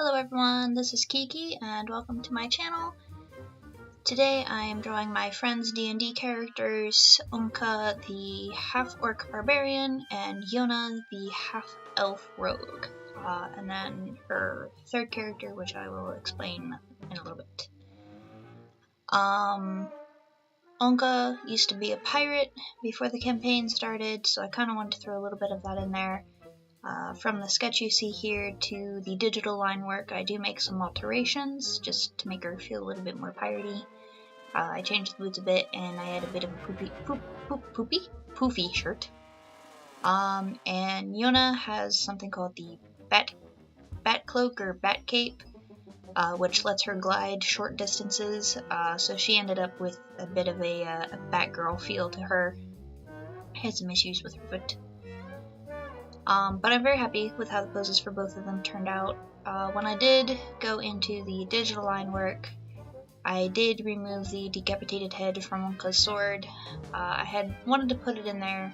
Hello everyone, this is Kiki and welcome to my channel. Today I am drawing my friend's DnD characters, Unka the half-orc barbarian and Yona the half-elf rogue. And then her third character, which I will explain in a little bit. Unka used to be a pirate before the campaign started, so I kind of wanted to throw a little bit of that in there. From the sketch you see here to the digital line work, I do make some alterations just to make her feel a little bit more piratey. I changed the boots a bit and I had a bit of a poofy shirt. And Yona has something called the bat cloak or bat cape, which lets her glide short distances. So she ended up with a bit of a Batgirl feel to her. Had some issues with her foot. But I'm very happy with how the poses for both of them turned out. When I did go into the digital line work, I did remove the decapitated head from Unka's sword. I had wanted to put it in there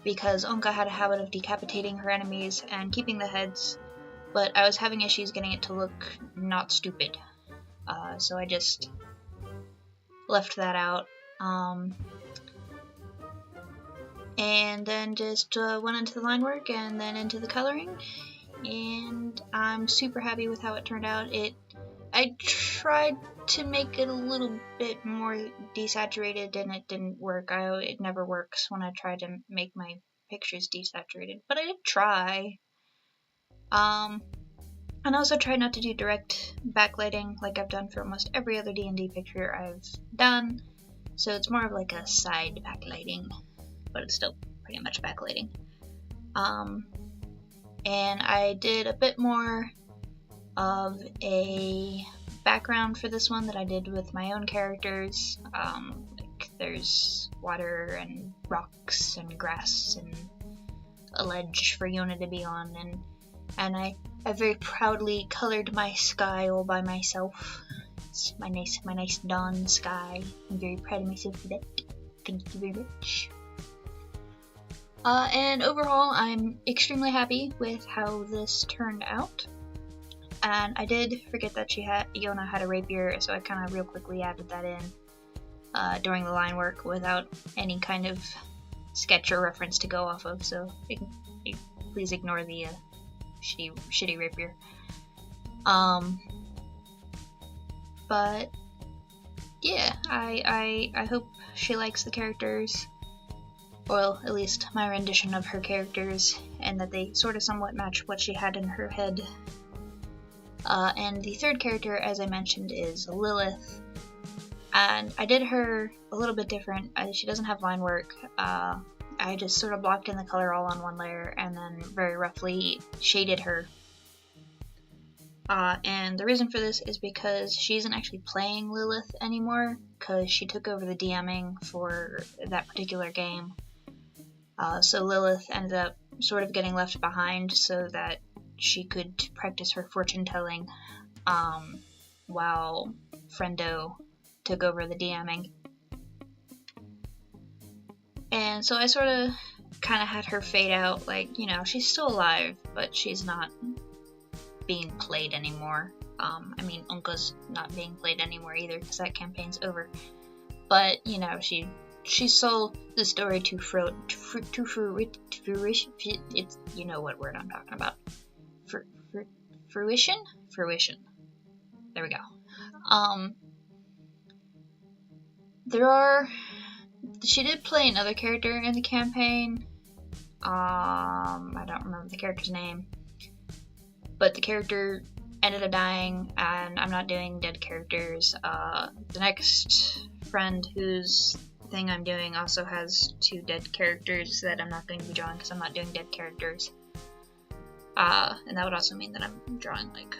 because Unka had a habit of decapitating her enemies and keeping the heads, but I was having issues getting it to look not stupid. So I just left that out. And then just went into the line work and then into the coloring, and I'm super happy with how it turned out. I tried to make it a little bit more desaturated and it didn't work. It never works when I try to make my pictures desaturated, but I did try. And I also tried not to do direct backlighting like I've done for almost every other D&D picture I've done, so it's more of like a side backlighting, but it's still pretty much backlighting. And I did a bit more of a background for this one that I did with my own characters. Like there's water and rocks and grass and a ledge for Yona to be on, and I very proudly colored my sky all by myself. It's my nice dawn sky. I'm very proud of myself for that. Thank you very much. And overall, I'm extremely happy with how this turned out. And I did forget that Yona had a rapier, so I kind of real quickly added that in during the line work without any kind of sketch or reference to go off of. So please ignore the shitty rapier. But yeah, I hope she likes the characters. Well, at least my rendition of her characters, and that they sort of somewhat match what she had in her head. And the third character, as I mentioned, is Lilith, and I did her a little bit different. She doesn't have line work. I just sort of blocked in the color all on one layer and then very roughly shaded her. And the reason for this is because she isn't actually playing Lilith anymore, because she took over the DMing for that particular game. So Lilith ended up sort of getting left behind so that she could practice her fortune telling while Friendo took over the DMing. And so I sort of kind of had her fade out, like, you know, she's still alive, but she's not being played anymore. I mean, Unka's not being played anymore either because that campaign's over. But, you know, she sold the story to fruition. It's, you know what word I'm talking about. Fruition. There we go. She did play another character in the campaign. I don't remember the character's name, but the character ended up dying, and I'm not doing dead characters. The next friend whose thing I'm doing also has 2 dead characters that I'm not going to be drawing because I'm not doing dead characters. And that would also mean that I'm drawing like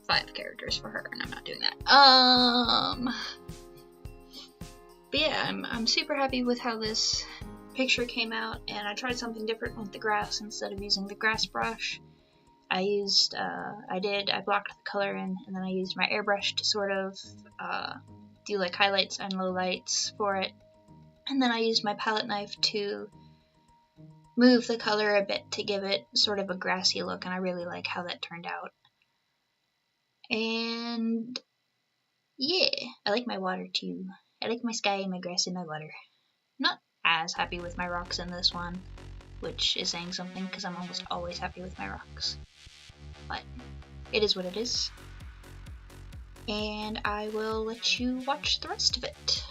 5 characters for her, and I'm not doing that. But yeah, I'm super happy with how this picture came out, and I tried something different with the grass. Instead of using the grass brush, I blocked the color in, and then I used my airbrush to sort of do like highlights and lowlights for it, and then I used my palette knife to move the color a bit to give it sort of a grassy look, and I really like how that turned out. And yeah, I like my water too. I like my sky and my grass and my water. Not as happy with my rocks in this one, which is saying something because I'm almost always happy with my rocks. But it is what it is. And I will let you watch the rest of it.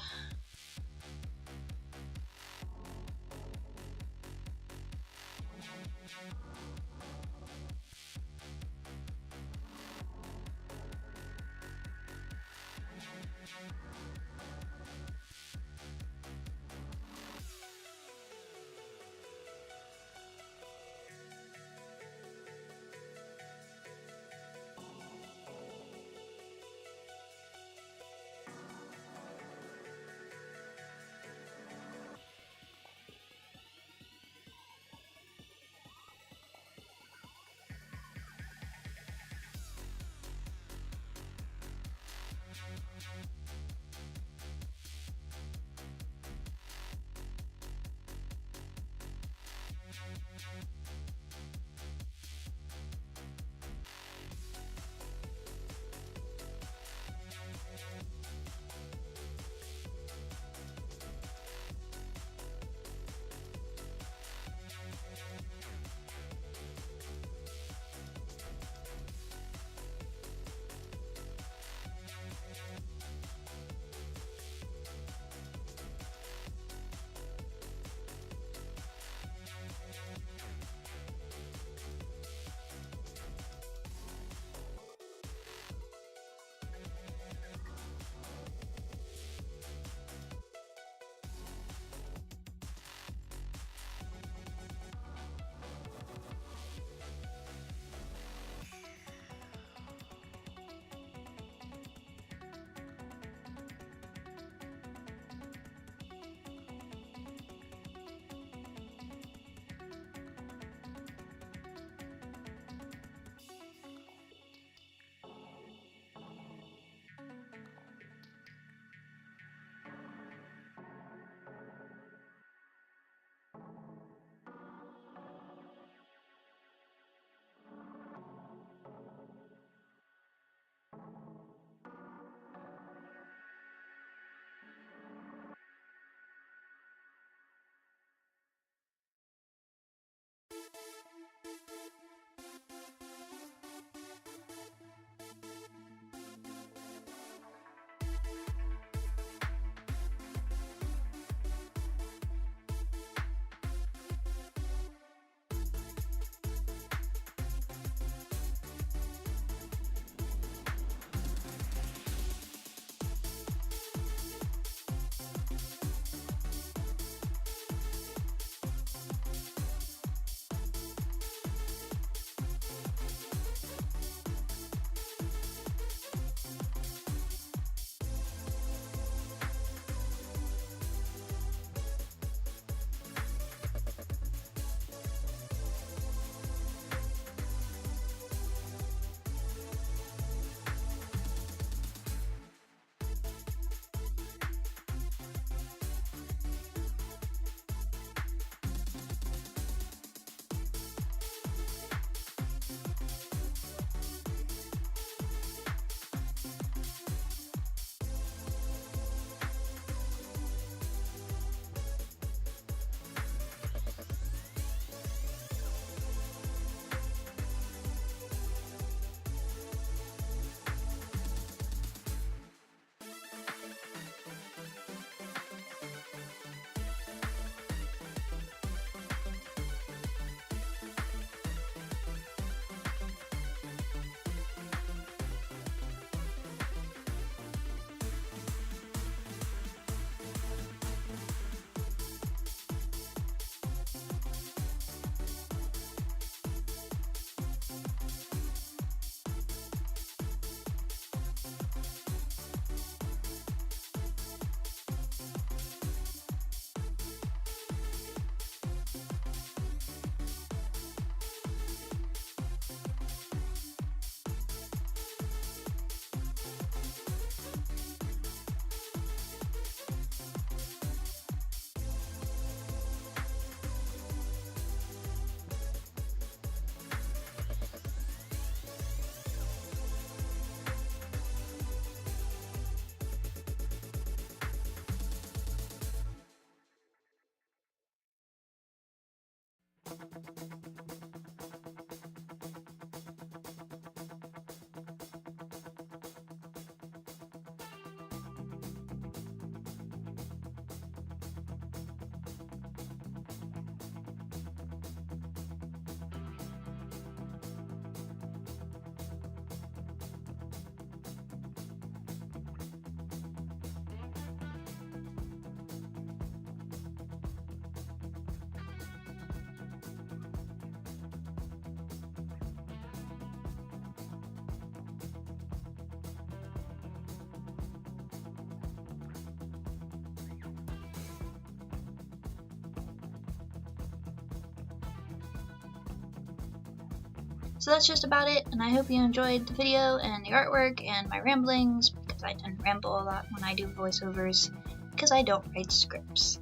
So that's just about it, and I hope you enjoyed the video and the artwork and my ramblings, because I tend to ramble a lot when I do voiceovers, because I don't write scripts.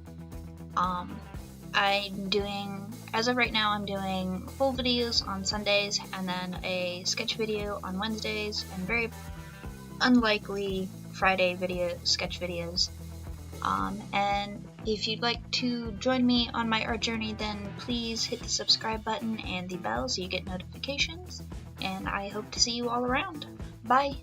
I'm doing, as of right now, I'm doing full videos on Sundays, and then a sketch video on Wednesdays, and very unlikely Friday sketch videos. And if you'd like to join me on my art journey, then please hit the subscribe button and the bell so you get notifications, and I hope to see you all around. Bye!